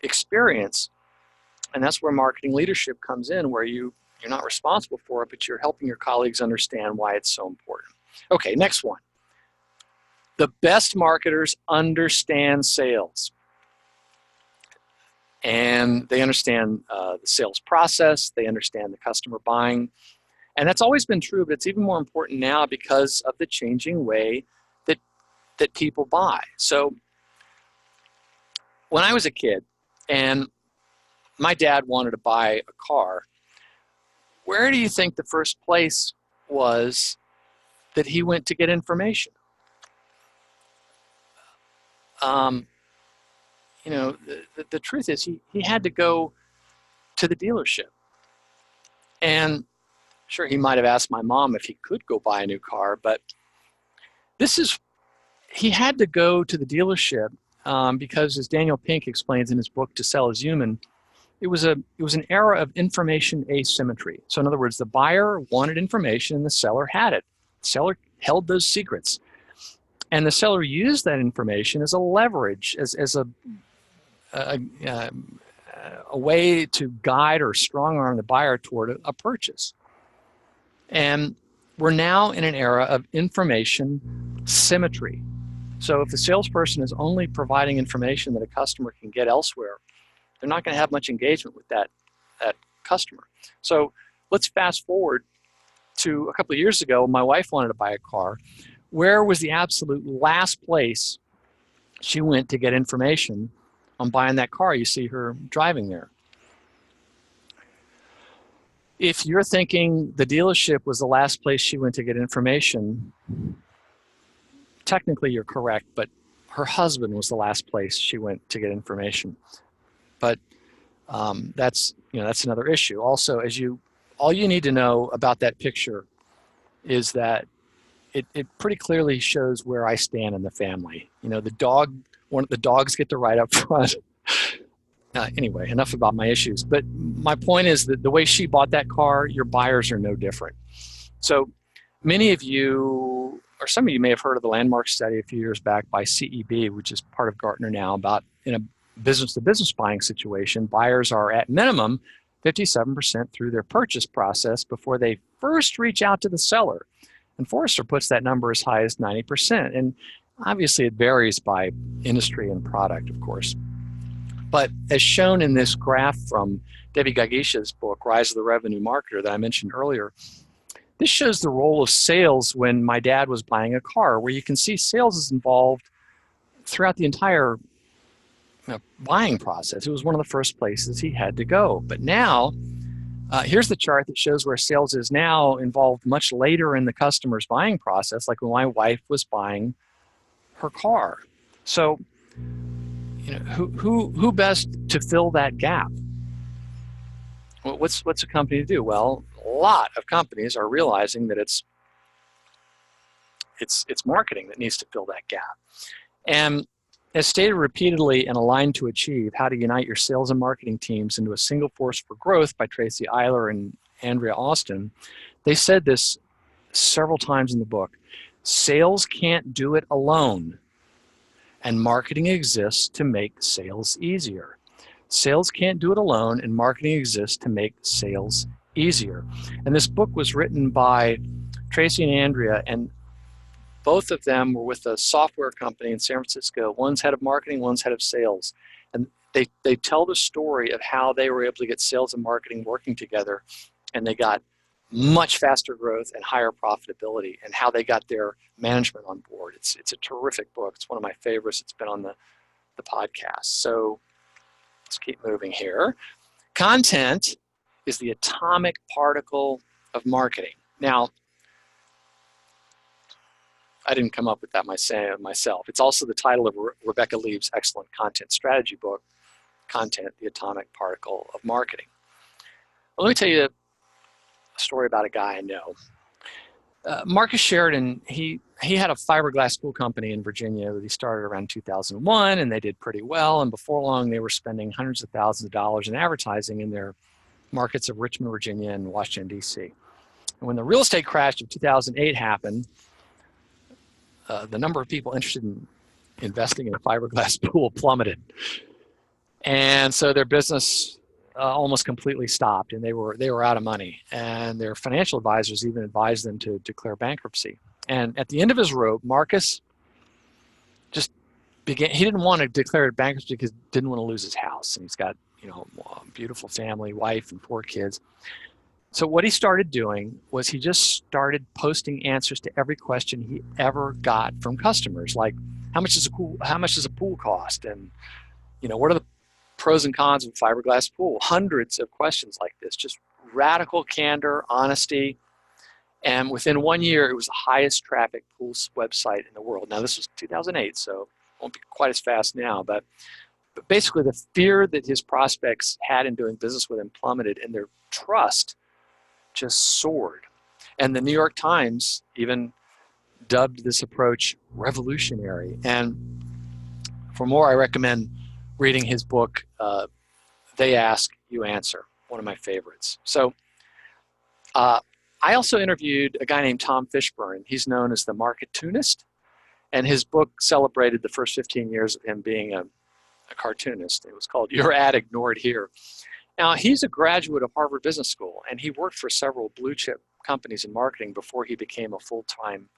experience. And that's where marketing leadership comes in, where you're not responsible for it, but you're helping your colleagues understand why it's so important. Okay, next one. The best marketers understand sales. And they understand the sales process, they understand the customer buying. And that's always been true, but it's even more important now because of the changing way that people buy. So when I was a kid and my dad wanted to buy a car, where do you think the first place was that he went to get information? The truth is he had to go to the dealership. And sure, he might have asked my mom if he could go buy a new car, but he had to go to the dealership because, as Daniel Pink explains in his book, To Sell is Human, it was an era of information asymmetry. So in other words, the buyer wanted information and the seller had it. The seller held those secrets. And the seller used that information as a leverage, as a way to guide or strong arm the buyer toward a purchase. And we're now in an era of information symmetry. So if the salesperson is only providing information that a customer can get elsewhere, they're not going to have much engagement with that customer. So let's fast forward to a couple of years ago. My wife wanted to buy a car. Where was the absolute last place she went to get information on buying that car? You see her driving there. If you're thinking the dealership was the last place she went to get information, technically you're correct, but her husband was the last place she went to get information. But that's another issue. Also, all you need to know about that picture is that it pretty clearly shows where I stand in the family. One of the dogs get to ride up front. Anyway, enough about my issues. But my point is that the way she bought that car, your buyers are no different. So many of you, or some of you may have heard of the landmark study a few years back by CEB, which is part of Gartner now, about in a business-to-business buying situation, buyers are at minimum 57% through their purchase process before they first reach out to the seller. And Forrester puts that number as high as 90%. And obviously it varies by industry and product, of course. But as shown in this graph from Debbie Gagisha's book, Rise of the Revenue Marketer, that I mentioned earlier, this shows the role of sales when my dad was buying a car, where you can see sales is involved throughout the entire buying process. It was one of the first places he had to go. But now, here's the chart that shows where sales is now involved much later in the customer's buying process, like when my wife was buying her car. So, who best to fill that gap? Well, what's a company to do? Well, a lot of companies are realizing that it's marketing that needs to fill that gap. And as stated repeatedly in Aligned to Achieve, How to Unite Your Sales and Marketing Teams into a Single Force for Growth by Tracy Eiler and Andrea Austin, they said this several times in the book. Sales can't do it alone, and marketing exists to make sales easier. Sales can't do it alone, and marketing exists to make sales easier. And this book was written by Tracy and Andrea, and both of them were with a software company in San Francisco. One's head of marketing, one's head of sales. And they tell the story of how they were able to get sales and marketing working together, and they got much faster growth and higher profitability, and how they got their management on board. It's a terrific book. It's one of my favorites. It's been on the podcast. So let's keep moving here. Content is the atomic particle of marketing. Now, I didn't come up with that myself. It's also the title of Rebecca Leib's excellent content strategy book, Content, the Atomic Particle of Marketing. Well, let me tell you a story about a guy I know. Marcus Sheridan, he had a fiberglass school company in Virginia that he started around 2001, and they did pretty well. And before long, they were spending hundreds of thousands of dollars in advertising in their markets of Richmond, Virginia, and Washington, D.C. And when the real estate crash of 2008 happened, the number of people interested in investing in a fiberglass pool plummeted. And so their business almost completely stopped, and they were out of money. And their financial advisors even advised them to declare bankruptcy. And at the end of his rope, Marcus just began. He didn't want to declare bankruptcy because he didn't want to lose his house, and he's got a beautiful family, wife, and 4 kids. So what he started doing was he just started posting answers to every question he ever got from customers, like how much does a pool cost, and what are the pros and cons of a fiberglass pool? Hundreds of questions like this, just radical candor, honesty. And within 1 year, it was the highest traffic pool website in the world. Now, this was 2008, so it won't be quite as fast now. But basically, the fear that his prospects had in doing business with him plummeted, and their trust just soared. And the New York Times even dubbed this approach revolutionary. And for more, I recommend reading his book, They Ask, You Answer, one of my favorites. So I also interviewed a guy named Tom Fishburne. He's known as the Marketunist, and his book celebrated the first 15 years of him being a cartoonist. It was called Your Ad Ignored Here. Now, he's a graduate of Harvard Business School, and he worked for several blue chip companies in marketing before he became a full-time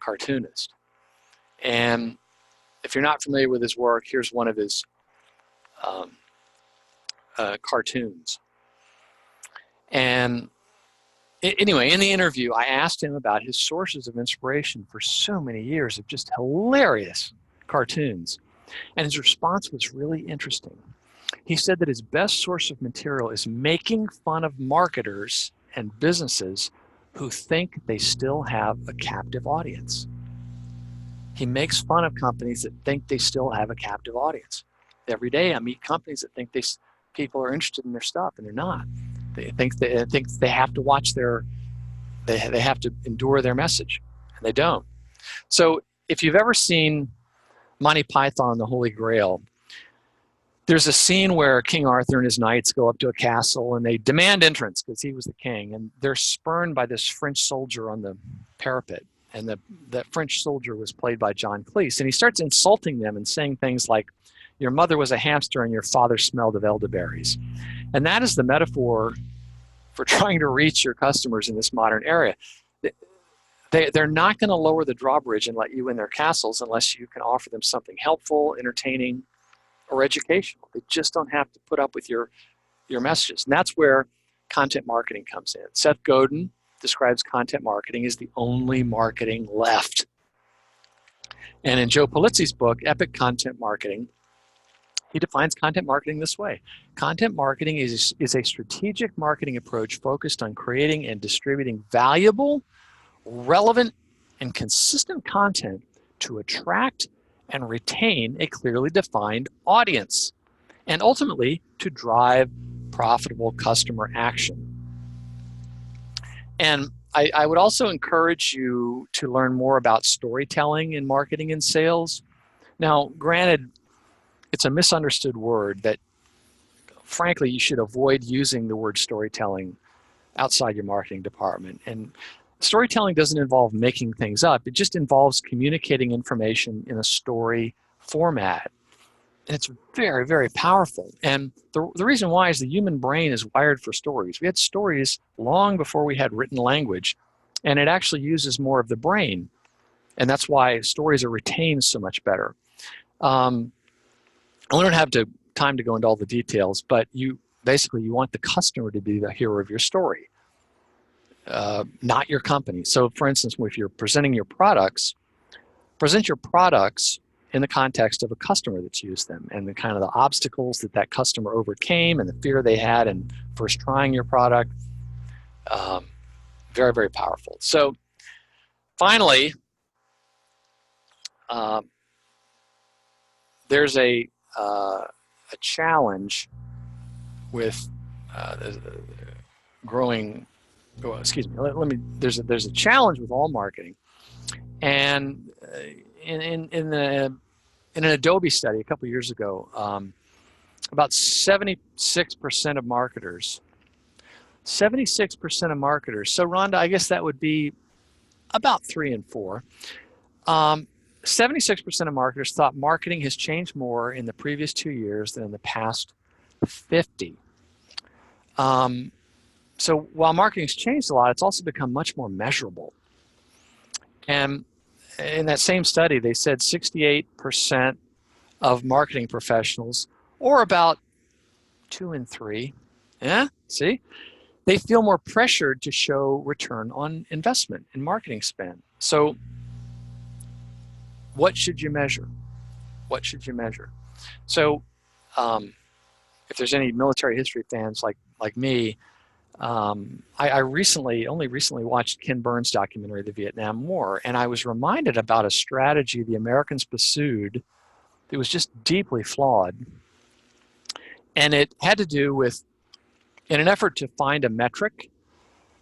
cartoonist. And if you're not familiar with his work, here's one of his cartoons. And anyway, in the interview, I asked him about his sources of inspiration for so many years of just hilarious cartoons. And his response was really interesting. He said that his best source of material is making fun of marketers and businesses who think they still have a captive audience. He makes fun of companies that think they still have a captive audience. Every day I meet companies that think people are interested in their stuff, and they're not. They think they have to watch they have to endure their message, and they don't. So if you've ever seen Monty Python and the Holy Grail, there's a scene where King Arthur and his knights go up to a castle and they demand entrance because he was the king, and they're spurned by this French soldier on the parapet. And the French soldier was played by John Cleese, and he starts insulting them and saying things like, "Your mother was a hamster and your father smelled of elderberries." And that is the metaphor for trying to reach your customers in this modern era. They're not going to lower the drawbridge and let you in their castles unless you can offer them something helpful, entertaining, or educational. They just don't have to put up with your messages. And that's where content marketing comes in. Seth Godin describes content marketing as the only marketing left. And in Joe Pulizzi's book, Epic Content Marketing, he defines content marketing this way. Content marketing is a strategic marketing approach focused on creating and distributing valuable, relevant, and consistent content to attract and retain a clearly defined audience, and ultimately to drive profitable customer action. And I would also encourage you to learn more about storytelling in marketing and sales. Now, granted, it's a misunderstood word that, frankly, you should avoid using the word storytelling outside your marketing department. And storytelling doesn't involve making things up. It just involves communicating information in a story format. And it's very, very powerful. And the reason why is the human brain is wired for stories. We had stories long before we had written language, and it actually uses more of the brain. And that's why stories are retained so much better. We don't have time to go into all the details, but you want the customer to be the hero of your story, not your company. So for instance, if you're presenting your products, present your products in the context of a customer that's used them and the kind of the obstacles that customer overcame and the fear they had in first trying your product. Very, very powerful. So finally, there's a challenge with growing. Oh, excuse me. There's a challenge with all marketing, and in an Adobe study a couple of years ago, about 76% of marketers. 76% of marketers. So Rhonda, I guess that would be about 3 in 4. 76% of marketers thought marketing has changed more in the previous 2 years than in the past 50. So while marketing's changed a lot, it's also become much more measurable. And in that same study, they said 68% of marketing professionals, or about 2 in 3, yeah, see, they feel more pressured to show return on investment in marketing spend. So what should you measure? What should you measure? So if there's any military history fans like me, I only recently watched Ken Burns' documentary, The Vietnam War, and I was reminded about a strategy the Americans pursued that was just deeply flawed. And it had to do with, in an effort to find a metric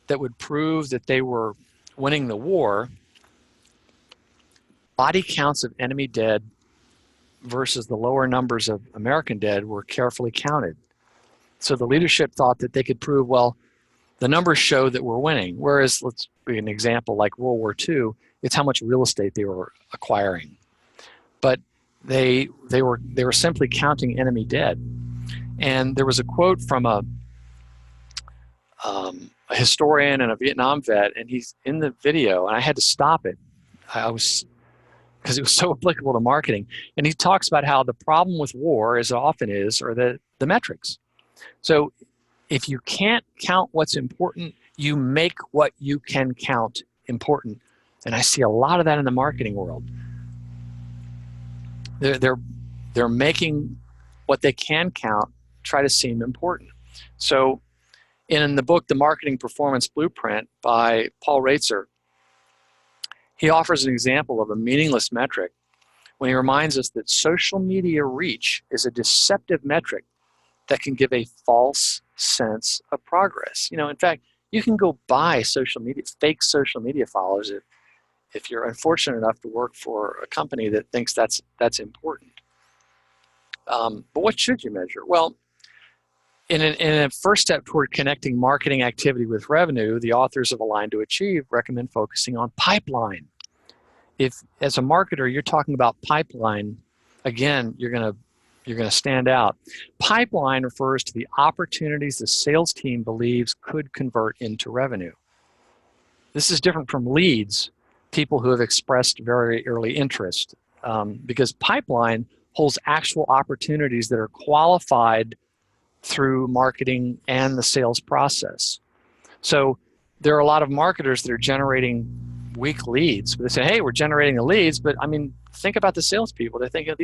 that would prove that they were winning the war, body counts of enemy dead versus the lower numbers of American dead were carefully counted. So the leadership thought that they could prove, well, the numbers show that we're winning. Whereas, let's be an example like World War II, it's how much real estate they were acquiring. But they were simply counting enemy dead. And there was a quote from a historian and a Vietnam vet, and he's in the video, and I had to stop it. Because it was so applicable to marketing. And he talks about how the problem with war, as it often is, are the metrics. So if you can't count what's important, you make what you can count important. And I see a lot of that in the marketing world. They're making what they can count try to seem important. So in the book, The Marketing Performance Blueprint by Paul Reitzer, he offers an example of a meaningless metric when he reminds us that social media reach is a deceptive metric that can give a false sense of progress. In fact, you can go buy fake social media followers if you're unfortunate enough to work for a company that thinks that's important. But what should you measure? Well, in a first step toward connecting marketing activity with revenue, the authors of Align to Achieve recommend focusing on pipeline. If, as a marketer, you're talking about pipeline, again, you're going to stand out. Pipeline refers to the opportunities the sales team believes could convert into revenue. This is different from leads, people who have expressed very early interest, because pipeline holds actual opportunities that are qualified through marketing and the sales process. So there are a lot of marketers that are generating weak leads. They say, hey, we're generating the leads, but I mean, think about the salespeople. They're thinking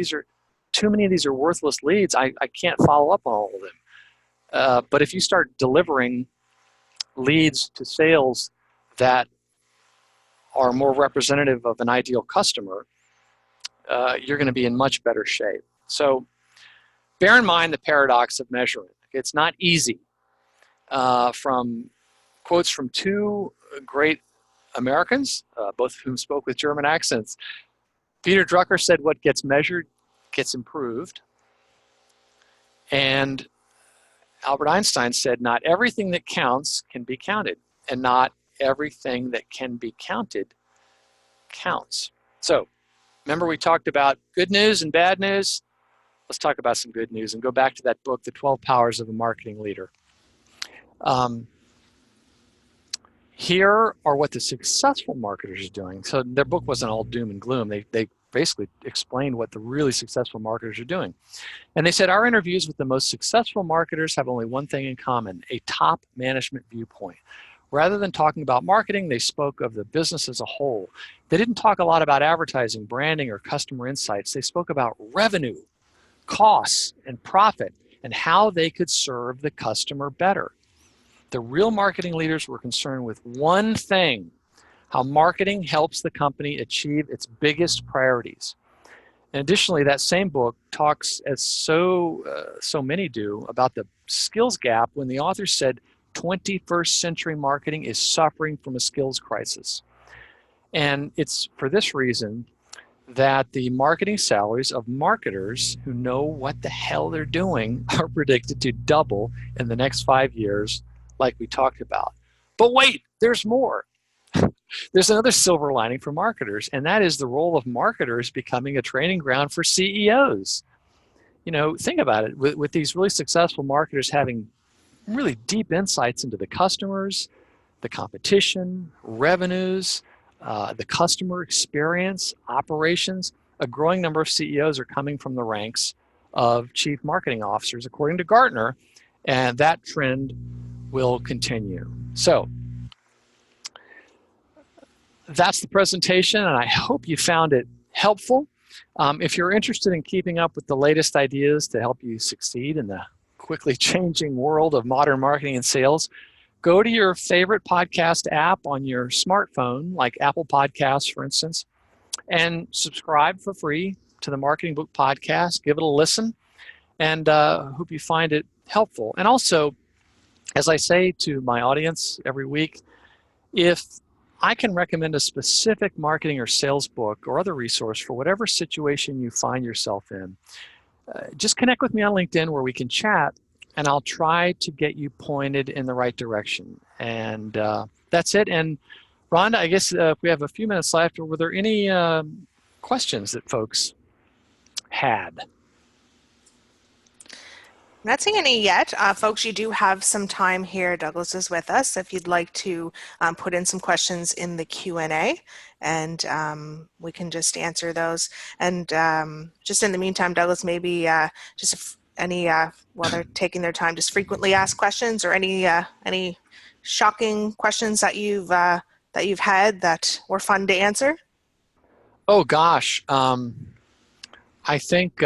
too many of these are worthless leads. I can't follow up on all of them. But if you start delivering leads to sales that are more representative of an ideal customer, you're going to be in much better shape. So bear in mind the paradox of measuring. It's not easy. From quotes from 2 great Americans, both of whom spoke with German accents, Peter Drucker said, what gets measured gets improved. And Albert Einstein said, not everything that counts can be counted, and not everything that can be counted counts. So remember we talked about good news and bad news? Let's talk about some good news and go back to that book, The 12 Powers of a Marketing Leader. Here are what the successful marketers are doing. So their book wasn't all doom and gloom. They basically explained what the really successful marketers are doing. And they said, our interviews with the most successful marketers have only one thing in common, a top management viewpoint. Rather than talking about marketing, they spoke of the business as a whole. They didn't talk a lot about advertising, branding, or customer insights. They spoke about revenue, costs, and profit, and how they could serve the customer better. The real marketing leaders were concerned with one thing, how marketing helps the company achieve its biggest priorities. And additionally, that same book talks, as so many do, about the skills gap when the author said 21st century marketing is suffering from a skills crisis. And it's for this reason that the marketing salaries of marketers who know what the hell they're doing are predicted to double in the next 5 years, like we talked about. But wait, there's more. There's another silver lining for marketers, and that is the role of marketers becoming a training ground for CEOs. Think about it. With these really successful marketers having really deep insights into the customers, the competition, revenues, the customer experience, operations, a growing number of CEOs are coming from the ranks of chief marketing officers, according to Gartner, and that trend will continue. So that's the presentation, and I hope you found it helpful. If you're interested in keeping up with the latest ideas to help you succeed in the quickly changing world of modern marketing and sales, go to your favorite podcast app on your smartphone, like Apple Podcasts, for instance, and subscribe for free to the Marketing Book Podcast. Give it a listen, and hope you find it helpful. And also, as I say to my audience every week, if I can recommend a specific marketing or sales book or other resource for whatever situation you find yourself in, just connect with me on LinkedIn where we can chat, and I'll try to get you pointed in the right direction. And that's it. And Rhonda, I guess if we have a few minutes left, were there any questions that folks had? Not seeing any yet. Folks, you do have some time here. Douglas is with us. If you'd like to put in some questions in the Q&A, and we can just answer those. And just in the meantime, Douglas, maybe just any, while they're taking their time, just frequently asked questions or any shocking questions that you've had that were fun to answer? Oh gosh, I think.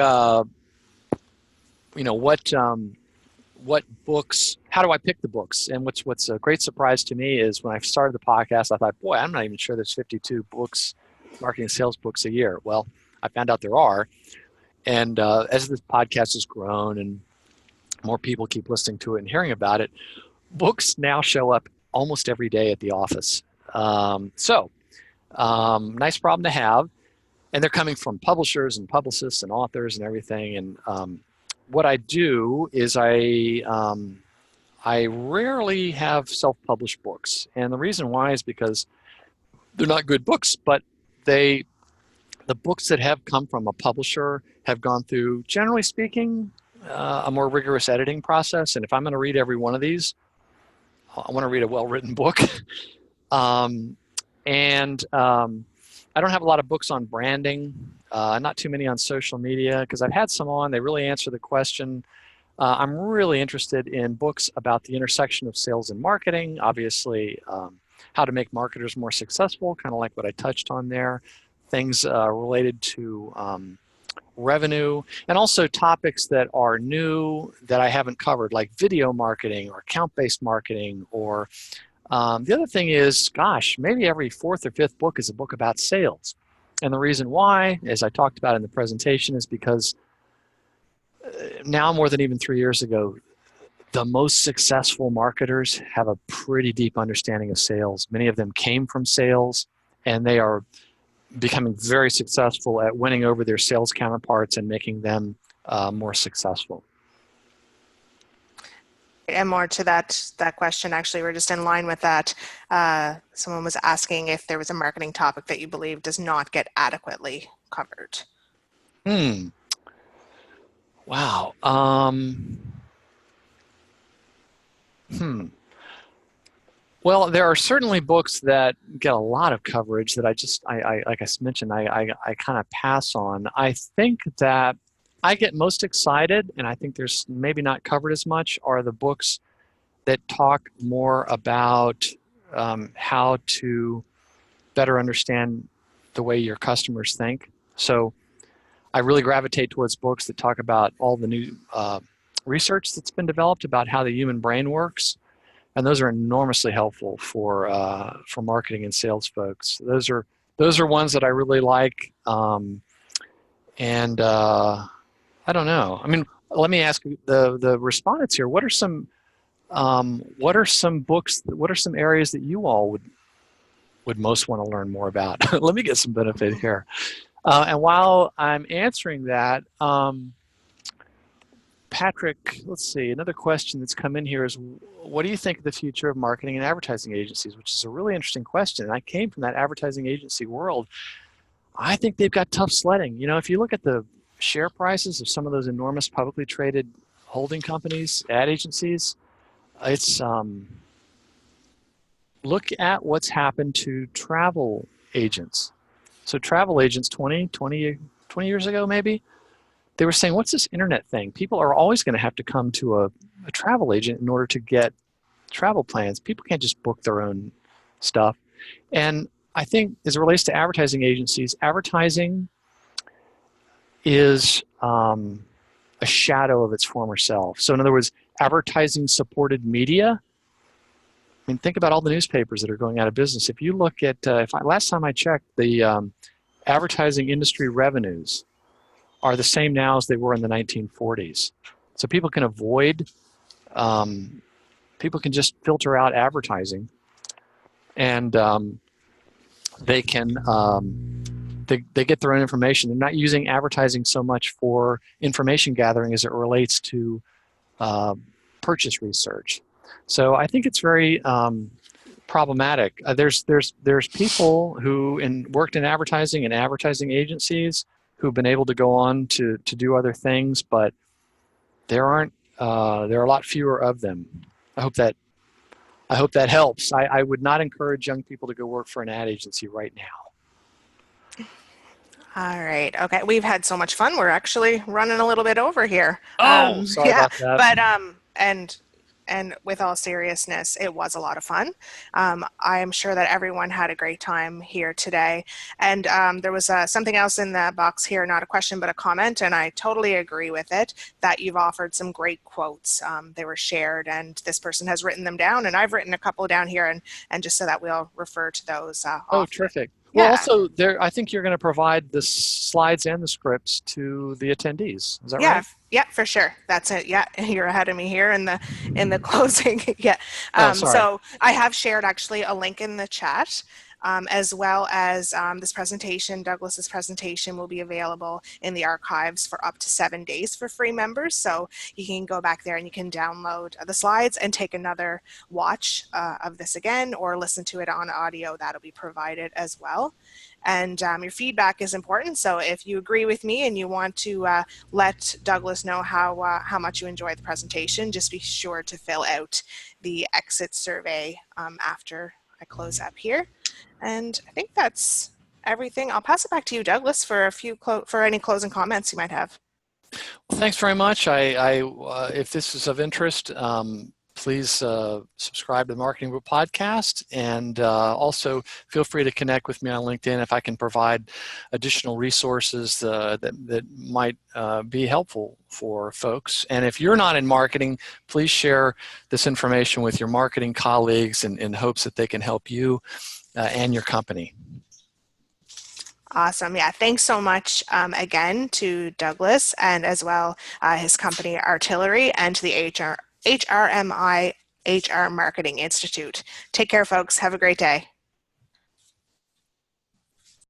What books, how do I pick the books? And what's a great surprise to me is when I started the podcast, I thought, boy, I'm not even sure there's 52 books, marketing and sales books a year. Well, I found out there are. And as this podcast has grown and more people keep listening to it and hearing about it, books now show up almost every day at the office. Nice problem to have. And they're coming from publishers and publicists and authors and everything. And what I do is I rarely have self-published books, and the reason why is because they're not good books, but the books that have come from a publisher have gone through, generally speaking, a more rigorous editing process. And if I'm going to read every one of these, I want to read a well-written book. I don't have a lot of books on branding, not too many on social media, because I've had some on. They really answer the question. I'm really interested in books about the intersection of sales and marketing, obviously how to make marketers more successful, kind of like what I touched on there, things related to revenue, and also topics that are new that I haven't covered, like video marketing or account-based marketing. Or the other thing is, gosh, maybe every fourth or fifth book is a book about sales. And the reason why, as I talked about in the presentation, is because now more than even 3 years ago, the most successful marketers have a pretty deep understanding of sales. Many of them came from sales, and they are becoming very successful at winning over their sales counterparts and making them more successful. And more to that question, actually, we're just in line with that. Someone was asking if there was a marketing topic that you believe does not get adequately covered. Wow. Well, there are certainly books that get a lot of coverage that I like I mentioned, I kind of pass on. I think that I get most excited, and I think there's maybe not covered as much, are the books that talk more about how to better understand the way your customers think. So I really gravitate towards books that talk about all the new research that's been developed about how the human brain works. And those are enormously helpful for marketing and sales folks. Those are ones that I really like. I don't know. I mean, let me ask the respondents here. What are some books? What are some areas that you all would most want to learn more about? Let me get some benefit here. And while I'm answering that, Patrick, let's see, another question that's come in here is, what do you think of the future of marketing and advertising agencies? Which is a really interesting question. I came from that advertising agency world. I think they've got tough sledding. You know, if you look at the share prices of some of those enormous publicly traded holding companies, ad agencies, it's look at what's happened to travel agents. So travel agents 20 years ago maybe, they were saying, what's this internet thing? People are always going to have to come to a travel agent in order to get travel plans. People can't just book their own stuff. And I think as it relates to advertising agencies, advertising is a shadow of its former self. So in other words, advertising supported media, I mean, think about all the newspapers that are going out of business. If you look at, last time I checked, the advertising industry revenues are the same now as they were in the 1940s. So people can avoid, people can just filter out advertising, and they can, they get their own information. They're not using advertising so much for information gathering as it relates to purchase research. So I think it's very problematic. There's people who worked in advertising and advertising agencies who've been able to go on to do other things, but there are a lot fewer of them. I hope that helps. I would not encourage young people to go work for an ad agency right now. All right. Okay. We've had so much fun. We're actually running a little bit over here. Oh, sorry Yeah, about that. but and with all seriousness, it was a lot of fun. I am sure that everyone had a great time here today. And there was something else in the box here, not a question, but a comment, and I totally agree with it, that you've offered some great quotes. They were shared, and this person has written them down, and I've written a couple down here, and just so that we'll refer to those Oh, often. terrific. Yeah. Well, also, I think you're going to provide the slides and the scripts to the attendees. Is that Yeah, right? yeah, for sure. That's it. Yeah, you're ahead of me here in the closing. Yeah. Oh, sorry. So I have shared actually a link in the chat, as well as this presentation. Douglas's presentation will be available in the archives for up to 7 days for free members. So you can go back there and you can download the slides and take another watch of this again, or listen to it on audio. That'll be provided as well. And your feedback is important. So if you agree with me and you want to let Douglas know how much you enjoyed the presentation, just be sure to fill out the exit survey after I close up here. And I think that's everything. I'll pass it back to you, Douglas, for any closing comments you might have. Well, thanks very much. If this is of interest, please subscribe to the Marketing Group podcast, and also feel free to connect with me on LinkedIn if I can provide additional resources that might be helpful for folks. And if you're not in marketing, please share this information with your marketing colleagues in hopes that they can help you and your company. Awesome. Yeah. Thanks so much again to Douglas, and as well his company Artillery, and to the HRMI HR Marketing Institute. Take care, folks. Have a great day.